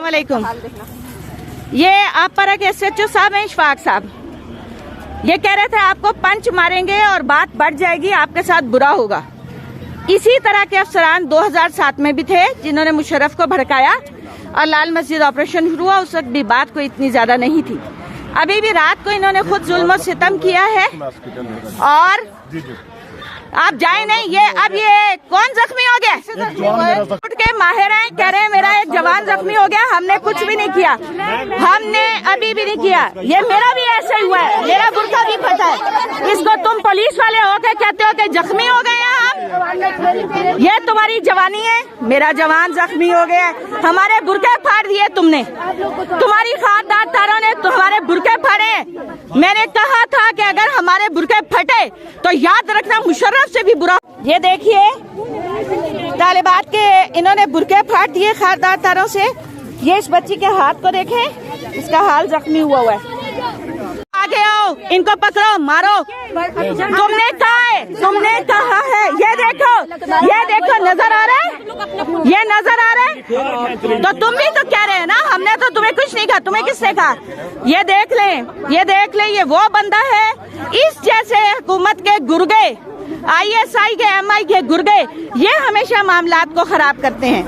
वालेकुम। ये आप पर के SHO साहब हैं, इशफाक साहब। ये कह रहे थे आपको पंच मारेंगे और बात बढ़ जाएगी, आपके साथ बुरा होगा। इसी तरह के अफसरान 2007 में भी थे जिन्होंने मुशर्रफ को भड़काया और लाल मस्जिद ऑपरेशन शुरू हुआ। उस वक्त भी बात कोई इतनी ज्यादा नहीं थी। अभी भी रात को इन्होंने खुद जुल्म और सितम किया है और आप जाए नहीं। ये अब ये कौन जख्मी हो गया? उठ के माहिर हैं, कह रहे हैं मेरा एक जवान जख्मी हो गया। हमने कुछ भी नहीं किया, हमने अभी भी नहीं किया। ये मेरा भी ऐसा ही हुआ है, मेरा बुर्का भी फटा है। इसको तुम पुलिस वाले हो के कहते हो कि जख्मी हो गए हैं हम? ये तुम्हारी जवानी है? मेरा जवान जख्मी हो गया, हमारे बुर्के फाड़ दिए तुमने, तुम्हारी खानदार तारों ने तुम्हारे बुर्के फाड़े। मैंने कहा था कि अगर हमारे बुर्के फटे तो याद रखना मुशर्रफ से भी बुरा। ये देखिए तालिबात के इन्होंने बुर्के फाड़ दिए खानदार तारों से। ये इस बच्ची के हाथ को देखें, इसका हाल जख्मी हुआ है। आगे आओ, इनको पकड़ो, मारो। तुमने कहा है, तुमने कहा है। ये देखो नजर आ रहा है, ये नजर आ रहा है। तो तुम भी तो कह रहे हैं ना हमने तो तुम्हें कुछ नहीं कहा। तुम्हें किसने कहा? ये देख लें, ये वो बंदा है। इस जैसे हुकूमत के गुर्गे, ISI के MI के गुर्गे, ये हमेशा मामलात को खराब करते हैं।